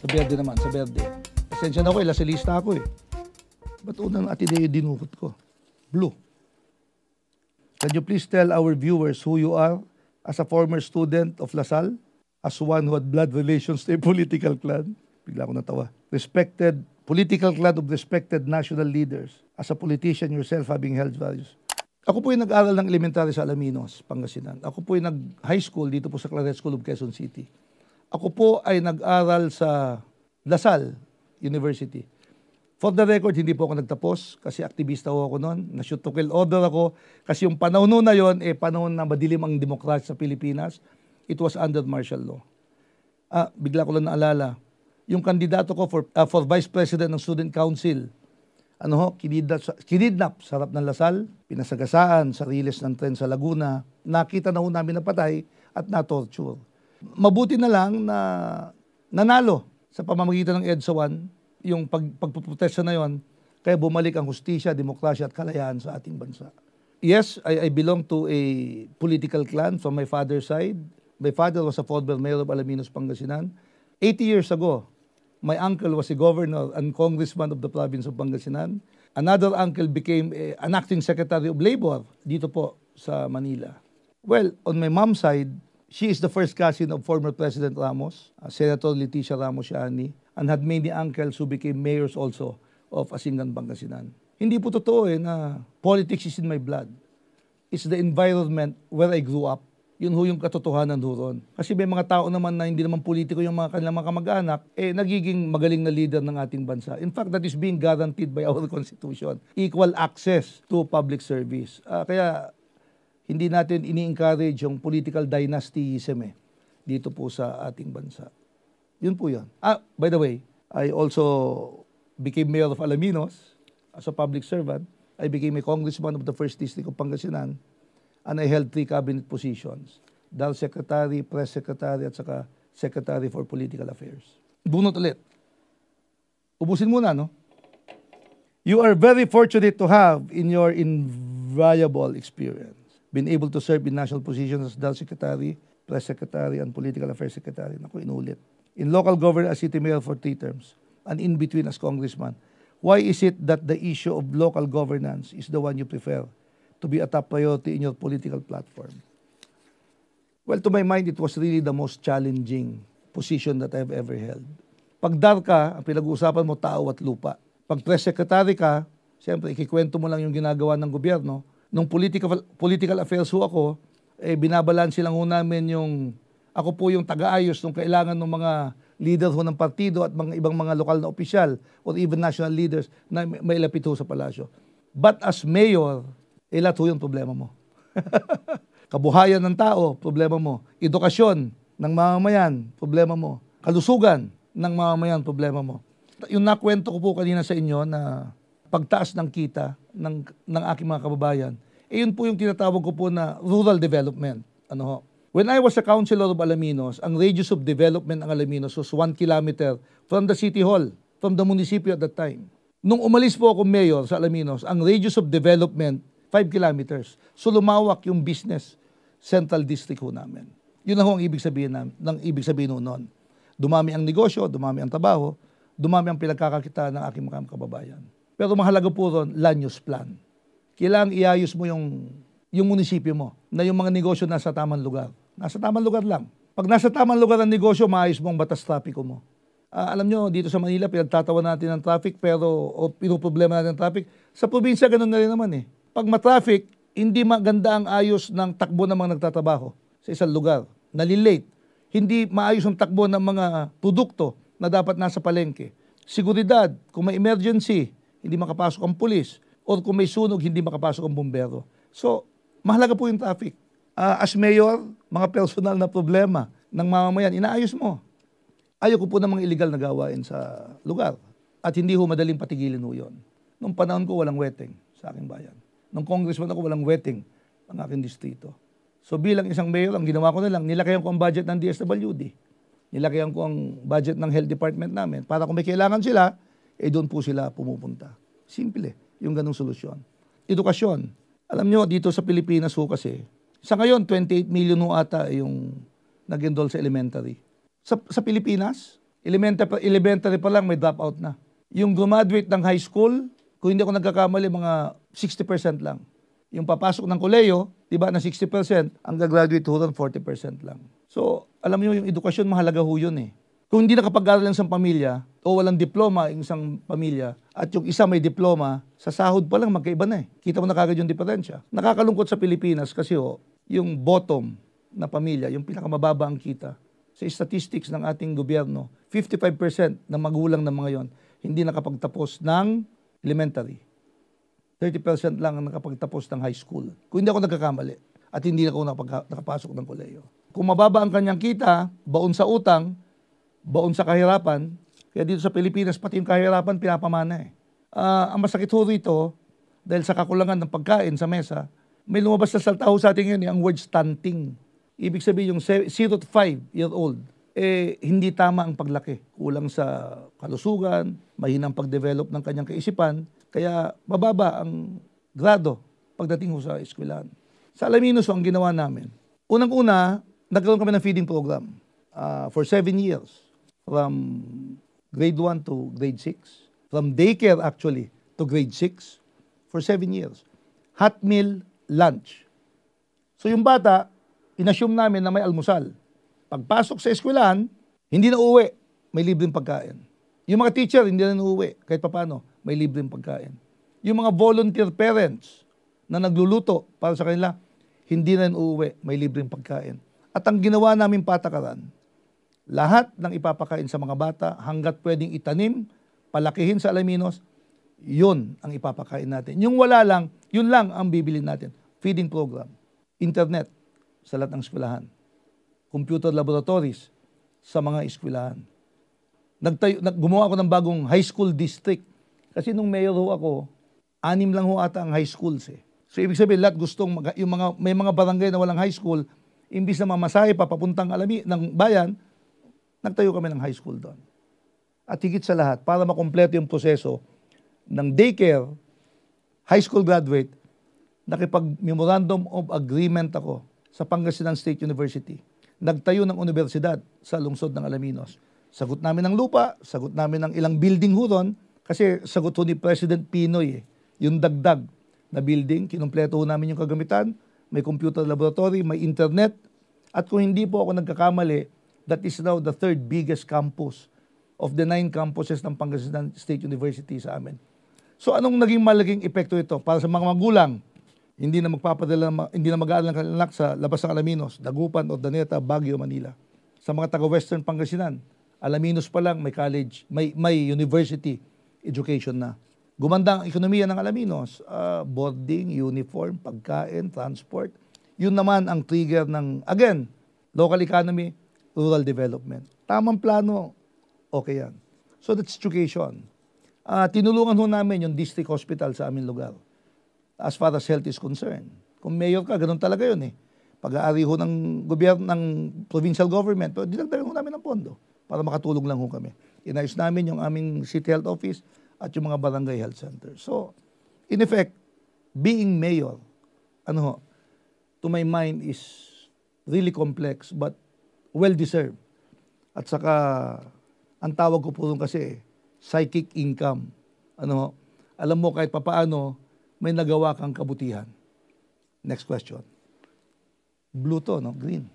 Sa Verde naman, sa Verde. Pasensya na ako, lasilista ako eh. Ba't unang Ateneo dinukot ko? Blue. Can you please tell our viewers who you are as a former student of LaSalle? As one who had blood relations to a political clan? Bigla ako natawa. Respected, political clan of respected national leaders. As a politician yourself having held values. Ako po yung nag-aral ng elementary sa Alaminos, Pangasinan. Ako po yung nag-high school dito po sa Claret School of Quezon City. Ako po ay nag-aral sa LaSalle University. For the record, hindi po ako nagtapos kasi aktivista ho ako noon. Na-shoot to kill order ako kasi yung panahon na yon, panahon na madilim ang demokrasya sa Pilipinas. It was under martial law. Bigla ko lang naalala. Yung kandidato ko for Vice President ng Student Council, kinidnap sa harap ng LaSalle, pinasagasaan sa riles ng tren sa Laguna, nakita na ho namin na patay at na-torture. Mabuti na lang na nanalo sa pamamagitan ng EDSA 1, yung pagpuprotesta na yon, kaya bumalik ang hustisya, demokrasya at kalayaan sa ating bansa. Yes, I belong to a political clan from my father's side. My father was a former mayor of Alaminos, Pangasinan. 80 years ago, my uncle was a governor and congressman of the province of Pangasinan. Another uncle became an acting secretary of labor dito po sa Manila. Well, on my mom's side, she is the first cousin of former President Ramos, Senator Leticia Ramos Siani, and had many uncles who became mayors also of Asingan, Pangasinan. Hindi po totoo na politics is in my blood. It's the environment where I grew up. Yun ho yung katotohanan doon. Kasi may mga tao naman na hindi naman politiko yung mga kanilang mga kamag-anak, nagiging magaling na leader ng ating bansa. In fact, that is being guaranteed by our Constitution. Equal access to public service. Kaya hindi natin ini-encourage yung political dynastyism dito po sa ating bansa. Yun po yun. By the way, I also became mayor of Alaminos as a public servant. I became a congressman of the 1st District of Pangasinan. And I held 3 cabinet positions. DAL Secretary, Press Secretary, at saka Secretary for Political Affairs. Bunot ulit. Ubusin muna, no? You are very fortunate to have in your invaluable experience been able to serve in national positions as DAL Secretary, Press Secretary, and Political Affairs Secretary. Naku, inulit. In local government as city mayor for 3 terms, and in between as congressman. Why is it that the issue of local governance is the one you prefer to be a top priority in your political platform? Well, to my mind, it was really the most challenging position that I've ever held. Pag DAR ka, ang pinag-uusapan mo, tao at lupa. Pag press secretary ka, siyempre, ikikwento mo lang yung ginagawa ng gobyerno. Nung political affairs ho ako, binabalansi lang ho namin yung, ako po yung taga-ayos nung kailangan ng mga leader ho ng partido at mga ibang mga lokal na opisyal or even national leaders na may lapit ho sa palasyo. But as mayor, lahat ho yung problema mo. Kabuhayan ng tao, problema mo. Edukasyon ng mamamayan, problema mo. Kalusugan ng mamamayan, problema mo. Yung nakwento ko po kanina sa inyo na pagtaas ng kita ng aking mga kababayan, yun po yung tinatawag ko po na rural development. When I was a councilor of Alaminos, ang radius of development ng Alaminos was 1 kilometer from the city hall, from the municipio at that time. Nung umalis po ako mayor sa Alaminos, ang radius of development 5 kilometers. So lumawak yung business central district ho namin. Yun na ho ang ibig sabihin noon. Dumami ang negosyo, dumami ang trabaho, dumami ang pinagkakakitaan ng aking mga kababayan. Pero mahalaga po ron, land use plan. Kailangang iayos mo yung munisipyo mo, na yung mga negosyo nasa tamang lugar. Nasa tamang lugar lang. Pag nasa tamang lugar ang negosyo, maayos mo ang batas trapiko mo. Alam nyo, dito sa Manila, pinagtatawa natin ng traffic, o pinuproblema natin ng traffic. Sa probinsya, ganun na rin naman Pag ma-traffic, hindi maganda ang ayos ng takbo ng mga nagtatrabaho sa isang lugar. Nalilate. Hindi maayos ang takbo ng mga produkto na dapat nasa palengke. Seguridad, kung may emergency, hindi makapasok ang pulis. Or kung may sunog, hindi makapasok ang bumbero. So, mahalaga po yung traffic. As mayor, mga personal na problema ng mamamayan, inaayos mo. Ayoko po ng mga illegal na gawain sa lugar. At hindi ho madaling patigilin ho yun. Nung panahon ko, walang weteng sa aking bayan. Nung congressman ako, walang wetting ang aking distrito. So bilang isang mayor, ang ginawa ko na lang, nilakayan ko ang budget ng DSWD. Nilakayan ko ang budget ng health department namin para kung may kailangan sila, doon po sila pumupunta. Simple, yung ganung solusyon. Edukasyon. Alam nyo, dito sa Pilipinas ho kasi, sa ngayon, 28 million ho ata yung nag-enroll sa elementary. Sa Pilipinas, Elementary pa lang may dropout na. Yung graduate ng high school, kung hindi ako nagkakamali, mga 60% lang. Yung papasok ng koleyo, di ba, na 60%, ang gagraduate ho 40% lang. So, alam niyo yung edukasyon, mahalaga ho yun eh. Kung hindi nakapag-aral ng isang pamilya, o walang diploma yung isang pamilya, at yung isa may diploma, sa sahod pa lang magkaiba na eh. Kita mo na kagad yung diferensya. Nakakalungkot sa Pilipinas kasi yung bottom na pamilya, yung pinakamababa ang kita. Sa statistics ng ating gobyerno, 55% ng magulang ng mga yon hindi nakapagtapos ng elementary. 30% lang ang nakapagtapos ng high school. Kung hindi ako nagkakamali at hindi ako nakapasok ng koleyo. Kung mababa ang kanyang kita, baon sa utang, baon sa kahirapan, kaya dito sa Pilipinas, pati yung kahirapan, pinapamana eh. Ang masakit ho rito, dahil sa kakulangan ng pagkain sa mesa, may lumabas na salta ho sa atin ngayon, ang word stunting. Ibig sabihin yung 0 to 5-year-old, hindi tama ang paglaki. Kulang sa kalusugan, mahinang pag-develop ng kanyang kaisipan, kaya mababa ang grado pagdating ho sa eskwelahan. Sa Alaminos, ang ginawa namin, unang-una, nagkaroon kami ng feeding program for 7 years. From grade 1 to grade 6. From daycare actually to grade 6 for 7 years. Hot meal, lunch. So yung bata, inassume namin na may almusal. Pagpasok sa eskwelahan, hindi na uuwi, may libreng pagkain. Yung mga teacher, hindi na uuwi, kahit papano, may libreng pagkain. Yung mga volunteer parents na nagluluto para sa kanila, hindi na uuwi, may libreng pagkain. At ang ginawa namin patakaran, lahat ng ipapakain sa mga bata hanggat pwedeng itanim, palakihin sa Alaminos, yun ang ipapakain natin. Yung wala lang, yun lang ang bibili natin. Feeding program, internet sa lahat ng eskwelahan, computer laboratories sa mga eskwelahan. Gumawa ako ng bagong high school district. Kasi nung mayor ho ako, 6 lang ho ata ang high schools eh. So ibig sabihin, lahat may mga barangay na walang high school, imbis na mamasahe pa papuntang ng bayan, nagtayo kami ng high school doon. At higit sa lahat, para makompleto yung proseso ng daycare, high school graduate, nakipag-memorandum of agreement ako sa Pangasinan State University. Nagtayo ng universidad sa lungsod ng Alaminos. Sagot namin ng lupa, sagot namin ng ilang building ho doon, kasi sagot ho ni President Pinoy yung dagdag na building, kinumpleto ho namin yung kagamitan, may computer laboratory, may internet, at kung hindi po ako nagkakamali, that is now the 3rd biggest campus of the 9 campuses ng Pangasinan State University sa amin. So anong naging malaking epekto ito para sa mga magulang? Hindi na mag-aaral ng anak sa labas ng Alaminos, Dagupan, Urdaneta, Baguio, Manila. Sa mga taga-Western Pangasinan, Alaminos pa lang may college, may university education na. Gumanda ang ekonomiya ng Alaminos, boarding, uniform, pagkain, transport. Yun naman ang trigger ng, again, local economy, rural development. Tamang plano, okay yan. So that's education. Tinulungan ho namin yung district hospital sa aming lugar as far as health is concerned. Kung mayor ka, ganun talaga yun eh. Pag-aari ho ng gobyerno, ng provincial government, pero dinagdagan ho namin ng pondo para makatulong lang ho kami. Inayos namin yung aming city health office at yung mga barangay health center. So, in effect, being mayor, to my mind is really complex but well-deserved. At saka, ang tawag ko po kasi, psychic income. Alam mo kahit papaano, may nagawa kang kabutihan. Next question. Blue to, no? Green.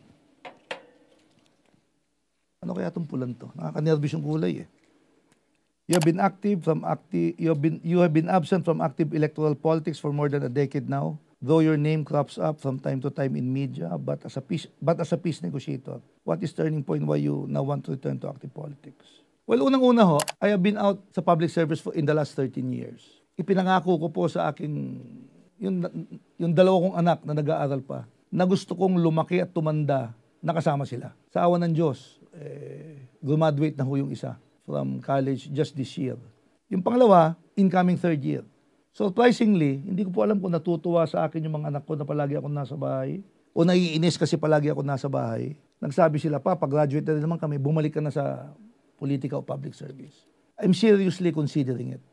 Ano kaya itong pulan to? Nakaka-nervous yung kulay eh. You have been absent from active electoral politics for more than a decade now, though your name crops up from time to time in media, but as a peace negotiator, what is turning point why you now want to return to active politics? Well, unang-una ho, I have been out sa public service in the last 13 years. Ipinangako ko po sa aking, yung dalawa kong anak na nag-aaral pa, na gusto kong lumaki at tumanda, nakasama sila. Sa awa ng Diyos, graduate na ho yung isa from college just this year. Yung pangalawa, incoming 3rd year. Surprisingly, hindi ko po alam kung natutuwa sa akin yung mga anak ko na palagi ako nasa bahay o naiinis kasi palagi ako nasa bahay. Nagsabi sila, Papa, graduate na rin naman kami, bumalik ka na sa politika o public service. I'm seriously considering it.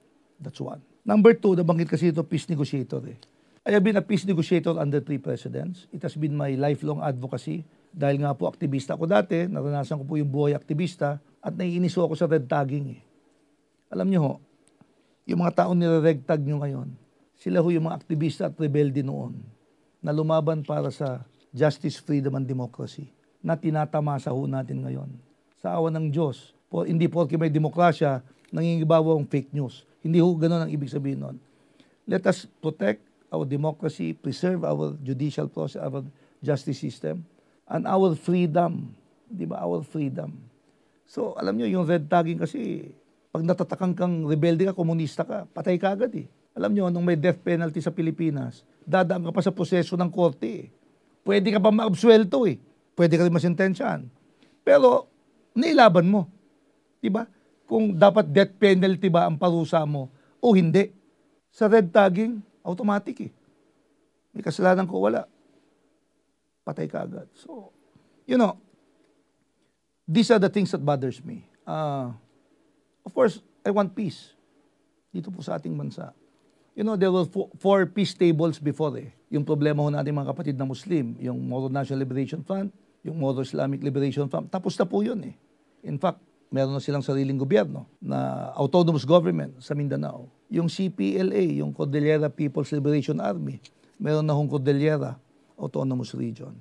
That's one. Number 2, nabanggit kasi ito, peace negotiator eh. I have been a peace negotiator under 3 presidents. It has been my lifelong advocacy. Dahil nga po aktivista ako dati, naranasan ko po yung buhay aktivista. At naiinis ako sa red tagging eh. Alam niyo ho, yung mga taong nire-red tag nyo ngayon, sila ho yung mga aktivista at rebelde noon na lumaban para sa justice, freedom, and democracy na tinatamasa ho natin ngayon. Sa awa ng Diyos, hindi porke may demokrasya, nangingibabaw ang fake news. Hindi ho ganun ang ibig sabihin nun. Let us protect our democracy, preserve our judicial process, our justice system, and our freedom. Di ba? Our freedom. So, alam nyo, yung red tagging kasi, pag natatakang kang rebelde ka, komunista ka, patay ka agad eh. Alam nyo, nung may death penalty sa Pilipinas, dadaan ka pa sa proseso ng korte eh. Pwede ka pa ma-absuelto eh. Pwede ka rin masentensyahan. Pero, nailaban mo. Diba? Kung dapat death penalty ba ang parusa mo o hindi. Sa red tagging, automatic eh. May kasalanan ko, wala. Patay ka agad. So, you know, these are the things that bothers me. Of course, I want peace dito po sa ating bansa. You know, there were four peace tables before eh. Yung problema ho natin mga kapatid na Muslim, yung Moro National Liberation Front, yung Moro Islamic Liberation Front, tapos na po yun eh. In fact, meron na silang sariling gobyerno na autonomous government sa Mindanao. Yung CPLA, yung Cordillera People's Liberation Army, meron na hong Cordillera Autonomous Region.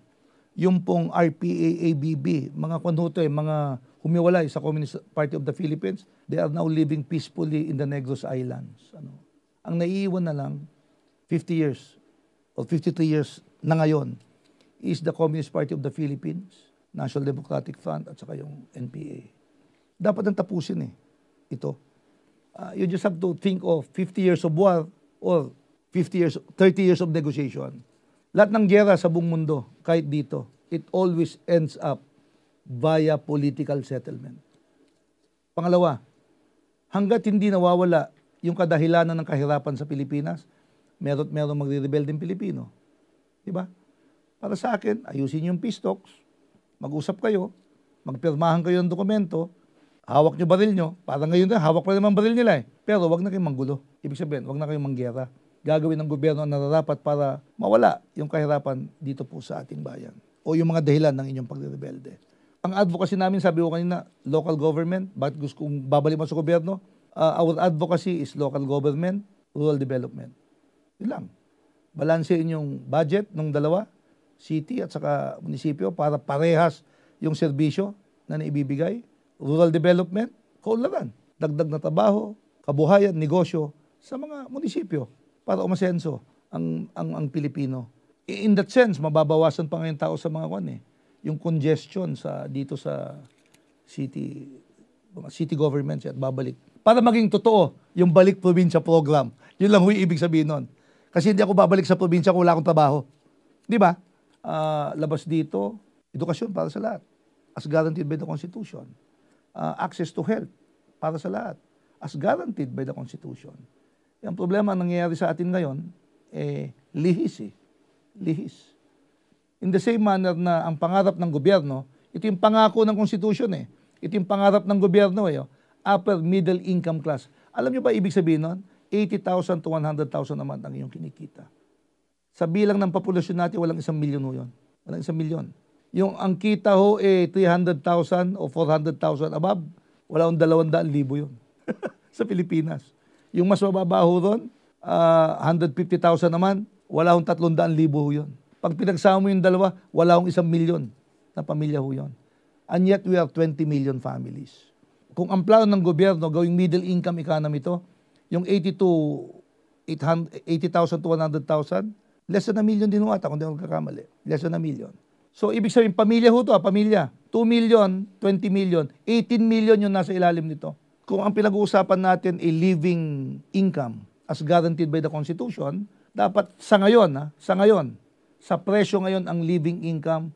Yung pong RPA-ABB, mga kunhuto mga humiwalay sa Communist Party of the Philippines, they are now living peacefully in the Negros Islands. Ang naiiwan na lang, 50 years or 53 years na ngayon, is the Communist Party of the Philippines, National Democratic Front, at saka yung NPA. Dapat nang tapusin ito. You just have to think of 50 years of war or 30 years of negotiation. Lahat ng giyera sa buong mundo, kahit dito, it always ends up via political settlement. Pangalawa, hanggat hindi nawawala yung kadahilanan ng kahirapan sa Pilipinas, meron magre-rebeldeng Pilipino. Diba? Para sa akin, ayusin yung peace talks, mag-usap kayo, magpirmahan kayo ng dokumento, hawak nyo baril nyo, parang ngayon na, hawak pa naman baril nila eh. Pero wag na kayong manggulo. Ibig sabihin, wag na kayong manggera. Gagawin ng gobyerno ang nararapat para mawala yung kahirapan dito po sa ating bayan o yung mga dahilan ng inyong pagre-rebelde. Ang advocacy namin, sabi ko kanina, local government, bakit gusto kong babalik mo sa gobyerno? Our advocacy is local government, rural development. Yun lang. Balansein yung budget ng dalawa, city at saka munisipyo para parehas yung serbisyo na naibibigay. Rural development, kaunlaran. Dagdag na trabaho, kabuhayan, negosyo sa mga munisipyo para umasenso ang Pilipino. In that sense, mababawasan pa ngayon tao sa mga yung congestion dito sa city governments at babalik. Para maging totoo yung balik probinsya program. Yun lang yung ibig sabihin nun. Kasi hindi ako babalik sa probinsya kung wala akong trabaho. Di ba? Labas dito, edukasyon para sa lahat. As guaranteed by the Constitution. Access to health para sa lahat. As guaranteed by the Constitution. Ang problema nangyayari sa atin ngayon, lihis eh. Lihis. In the same manner na ang pangarap ng gobyerno, ito yung pangako ng Constitution eh. Ito yung pangarap ng gobyerno upper middle income class. Alam nyo ba ibig sabihin nun? 80,000 to 100,000 naman ang iyong kinikita. Sa bilang ng populasyon natin, walang 1 milyon ho yun. Walang 1 milyon. Yung ang kita ho 300,000 o 400,000 above, wala akong 200,000 yun. Sa Pilipinas. Yung mas mababaho ron, 150,000 naman, wala akong 300,000 yun. Pag pinagsama mo yung dalawa, wala akong 1 milyon na pamilya ho yun. And yet we have 20 million families. Kung ang plano ng gobyerno, gawing middle income economy to, yung 80,000 to 100,000, less than 1 million din ho ata, kung di ako kakamali. Less than 1 million. So, ibig sabihin, pamilya ho to, pamilya. 2 million, 20 million, 18 million yung nasa ilalim nito. Kung ang pinag-uusapan natin ay living income as guaranteed by the Constitution, dapat sa ngayon, sa presyo ngayon ang living income,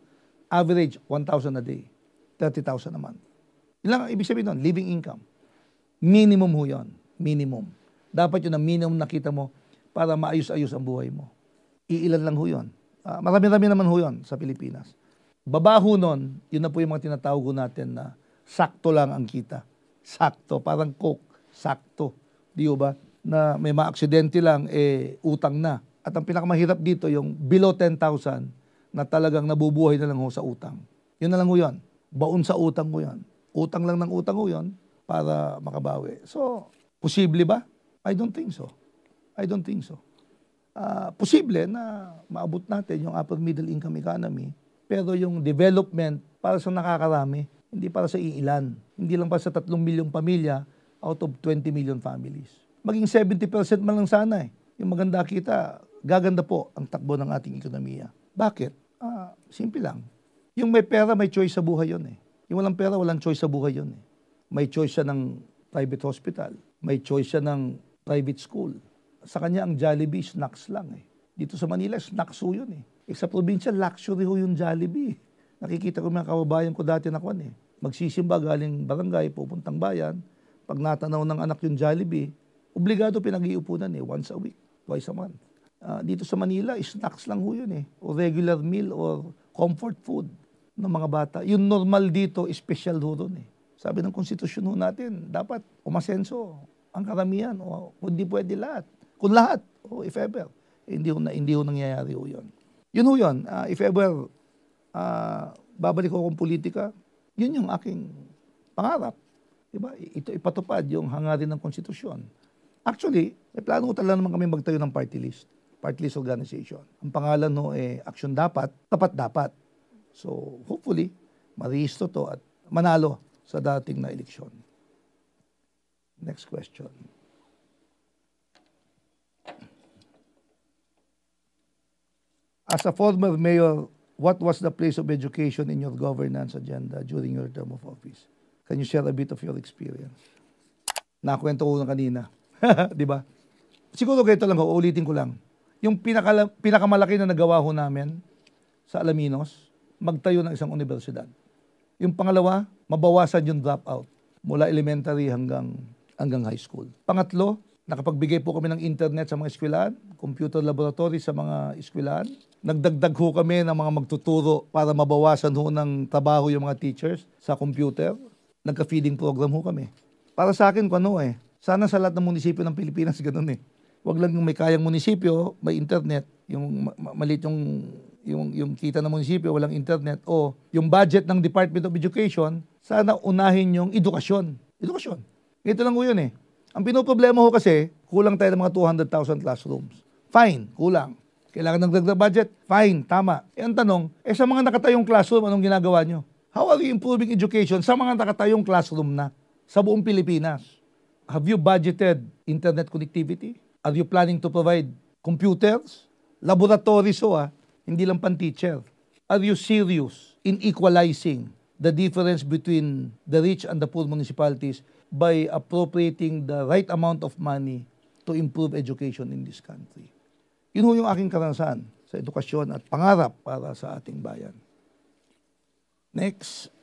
average 1,000 a day, 30,000 a month. Ilang ang ibig sabihin nun? Living income. Minimum ho yun. Minimum. Dapat yun ang minimum nakita mo para maayos-ayos ang buhay mo. Iilan lang ho yun. Marami-rami naman ho yun sa Pilipinas. Babaho nun, yun na po yung mga tinatawag natin na sakto lang ang kita. Sakto, parang coke, sakto. Di ba? Na may mga-aksidente lang, utang na. At ang pinakamahirap dito, yung below 10,000 na talagang nabubuhay na lang ho sa utang. Yun na lang ho yun. Baon sa utang ko yan. Utang lang ng utang ho yun para makabawi. So, posible ba? I don't think so. I don't think so. Posible na maabot natin yung upper middle income economy, pero yung development para sa nakakarami, hindi para sa iilan. Hindi lang para sa 3 milyong pamilya out of 20 million families. Maging 70% man lang sana eh. Yung maganda kita, gaganda po ang takbo ng ating ekonomiya. Bakit? Simple lang. Yung may pera, may choice sa buhay yun eh. Yung walang pera, walang choice sa buhay yun eh. May choice siya ng private hospital. May choice siya ng private school. Sa kanya, ang Jollibee, snacks lang eh. Dito sa Manila, snacks ho yun eh. Sa probinsya, luxury ho yung Jollibee. Nakikita ko mga kababayan ko dati na kwan eh. Magsisimba galing barangay, pupuntang bayan. Pag natanaw ng anak yung Jollibee, obligado pinag-iupunan eh, once a week, twice a month. Dito sa Manila, snacks lang ho yun eh. O regular meal or comfort food ng mga bata. Yung normal dito, special ho doon eh. Sabi ng konstitusyon ho natin, dapat umasenso ang karamihan o hindi pwede lahat. Kung lahat, o if ever, hindi ho nangyayari ho yun. Yun ho yun. If ever, babalik ko akong politika, yun yung aking pangarap. Diba? Ito ipatupad yung hangarin ng konstitusyon. Actually, may plano ko talaga naman kami magtayo ng party list organization. Ang pangalan ho Action Dapat, Tapat Dapat. So, hopefully, marihisto to at manalo sa dating na eleksyon. Next question. As a former mayor, what was the place of education in your governance agenda during your term of office? Can you share a bit of your experience? Nakwento ko na kanina. Di ba? Siguro ganito lang ho, ulitin ko lang. Yung pinakamalaki na nagawa ho namin sa Alaminos, magtayo ng isang universidad. Yung pangalawa, mabawasan yung dropout mula elementary hanggang high school. Pangatlo, nakapagbigay po kami ng internet sa mga eskwelahan, computer laboratory sa mga eskwelahan. Nagdagdag ho kami ng mga magtuturo para mabawasan ho ng trabaho yung mga teachers sa computer. Nagka-feeding program ho kami. Para sa akin, sana sa lahat ng munisipyo ng Pilipinas, ganun eh. Huwag lang yung may kayang munisipyo, may internet, yung maliit yung kita ng munisipyo, walang internet, o yung budget ng Department of Education, sana unahin yung edukasyon. Edukasyon. Ito lang ho yun eh. Ang pinoproblema ho kasi, kulang tayo ng mga 200,000 classrooms. Fine, kulang. Kailangan ng dagdag budget? Fine, tama. Ang tanong, sa mga nakatayong classroom, anong ginagawa nyo? How are you improving education sa mga nakatayong classroom na sa buong Pilipinas? Have you budgeted internet connectivity? Are you planning to provide computers? Laboratories hindi lang pan-teacher. Are you serious in equalizing the difference between the rich and the poor municipalities by appropriating the right amount of money to improve education in this country? Yun ho yung aking karanasan sa edukasyon at pangarap para sa ating bayan. Next.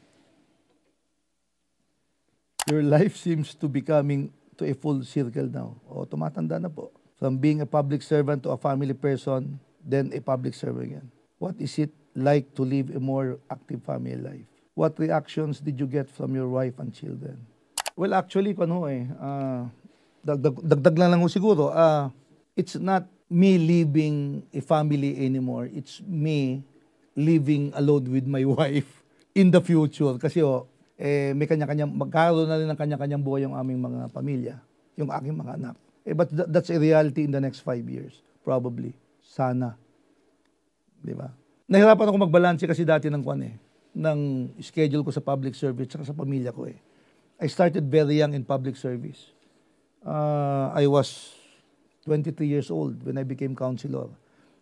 Your life seems to be coming to a full circle now. Tumatanda na po. From being a public servant to a family person, then a public servant again. What is it like to live a more active family life? What reactions did you get from your wife and children? Well, actually, dagdag lang ho siguro, it's not me leaving a family anymore. It's me living alone with my wife in the future. Kasi may kanya-kanyang, magkaroon na rin ng kanya-kanyang buhay yung aming mga pamilya, yung aking mga anak. But that's a reality in the next 5 years, probably. Sana. Di ba? Nahirapan ako magbalanse kasi dati ng schedule ko sa public service at sa pamilya ko eh. I started very young in public service. I was 23 years old when I became councilor.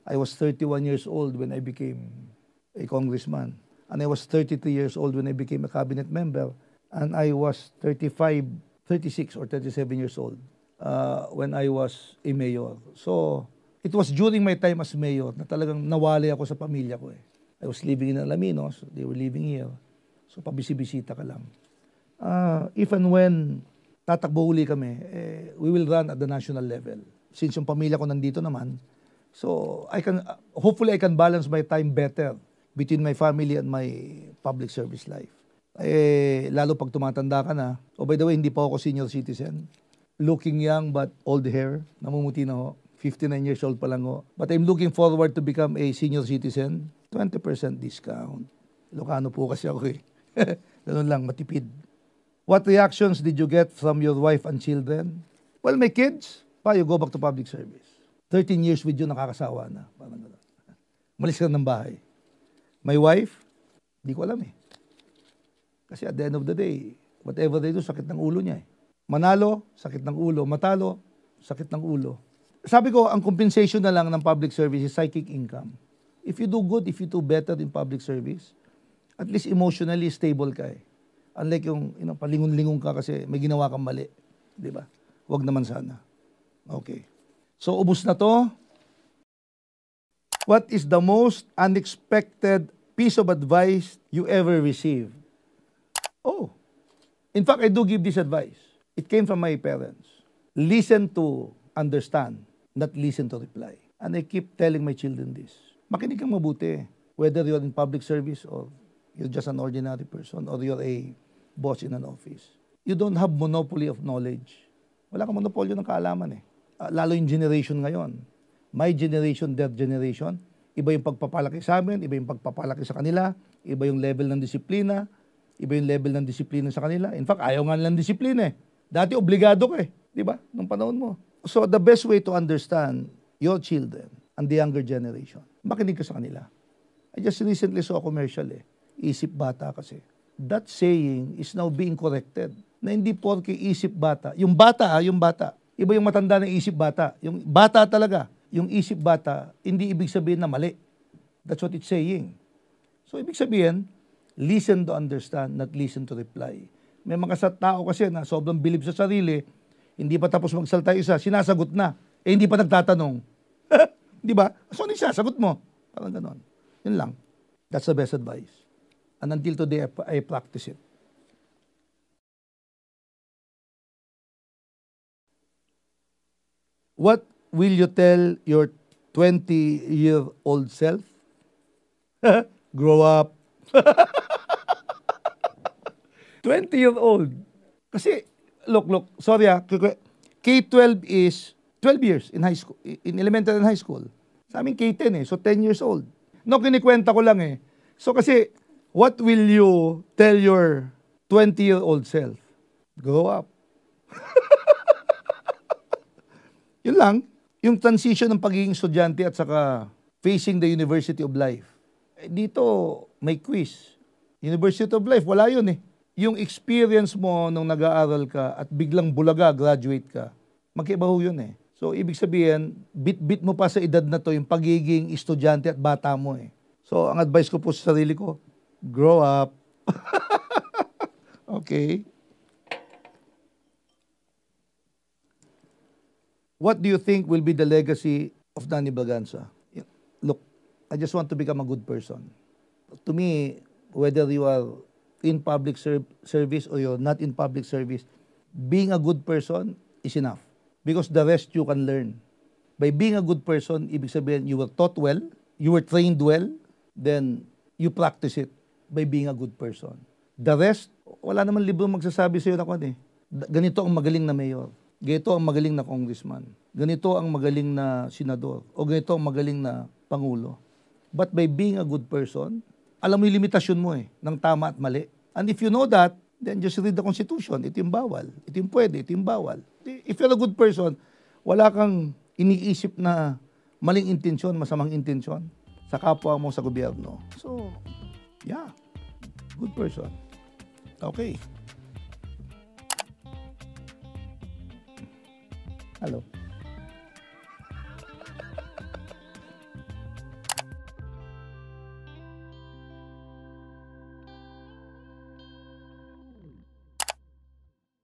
I was 31 years old when I became a congressman. And I was 33 years old when I became a cabinet member. And I was 36 or 37 years old when I was a mayor. So, it was during my time as mayor na talagang nawali ako sa pamilya ko eh. I was living in Alaminos, they were living here. So, pabisi-bisita ka lang. If and when tatakbo uli kami, we will run at the national level. Since yung pamilya ko nandito naman, so hopefully I can balance my time better between my family and my public service life. Lalo pag tumatanda ka na, by the way, hindi pa ako senior citizen. Looking young but old hair, namumuti na ho. 59 years old pa lang ho. But I'm looking forward to become a senior citizen. 20% discount. Ilocano po kasi ako eh. Ganun lang, matipid. What reactions did you get from your wife and children? Well, my kids, you go back to public service. 13 years with you, nakakasawa na. Parang gano'n. Malis ka ng bahay. My wife, di ko alam eh. Kasi at the end of the day, whatever they do, sakit ng ulo niya eh. Manalo, sakit ng ulo. Matalo, sakit ng ulo. Sabi ko, ang compensation na lang ng public service is psychic income. If you do good, if you do better in public service, at least emotionally stable ka eh. Unlike yung palingon-lingon ka kasi may ginawa kang mali. Di ba? Huwag naman sana. Okay. So, ubos na to. What is the most unexpected piece of advice you ever received? Oh. In fact, I do give this advice. It came from my parents. Listen to understand, not listen to reply. And I keep telling my children this. Makinig kang mabuti. Whether you're in public service or you're just an ordinary person or you're a boss in an office. You don't have monopoly of knowledge. Wala kang monopolyo ng kaalaman eh. Lalo yung generation ngayon. My generation, their generation. Iba yung pagpapalaki sa amin, iba yung pagpapalaki sa kanila, iba yung level ng disiplina, iba yung level ng disiplina sa kanila. In fact, ayaw nga nilang disiplina eh. Dati obligado ka eh. Di ba? Nung panahon mo. So the best way to understand your children and the younger generation, makinig ka sa kanila. I just recently saw a commercial eh. Isip bata kasi. That saying is now being corrected. Na hindi porke isip bata. Yung bata. Iba yung matanda ng isip bata. Yung bata talaga. Yung isip bata, hindi ibig sabihin na mali. That's what it's saying. So ibig sabihin, listen to understand, not listen to reply. May mga tao kasi na sobrang bilib sa sarili, hindi pa tapos magsalita isa, sinasagot na. Eh hindi pa nagtatanong. Di ba? So ano yung sasagot mo? Parang ganon. Yun lang. That's the best advice. And until today, I practice it. What will you tell your 20-year-old self? Grow up. 20-year-old. Kasi, look, sorry K-12 is 12 years in high school, in elementary and high school. Sa amin K-10 eh, so 10 years old. No, kinikwenta ko lang eh. So kasi, what will you tell your 20-year-old self? Grow up. Yun lang, yung transition ng pagiging estudyante at saka facing the University of Life. Dito, may quiz. University of Life, wala yun eh. Yung experience mo nung nag-aaral ka at biglang bulaga, graduate ka, magkaiba ho yun eh. So, ibig sabihin, bit-bit mo pa sa edad na to yung pagiging estudyante at bata mo eh. So, ang advice ko po sa sarili ko, grow up. Okay. What do you think will be the legacy of Danny Braganza? Look, I just want to become a good person. To me, whether you are in public service or you're not in public service, being a good person is enough. Because the rest you can learn. By being a good person, ibig sabihin, you were taught well, you were trained well, then you practice it by being a good person. The rest, wala naman libro magsasabi sa'yo na ganito ang magaling na mayor. Ganito ang magaling na congressman. Ganito ang magaling na senador. O ganito ang magaling na pangulo. But by being a good person, alam mo yung limitasyon mo eh, ng tama at mali. And if you know that, then just read the Constitution. Ito yung bawal. Ito yung pwede. Ito yung bawal. If you're a good person, wala kang iniisip na maling intensyon, masamang intensyon sa kapwa mo sa gobyerno. So, yeah. Good person. Okay. Hello.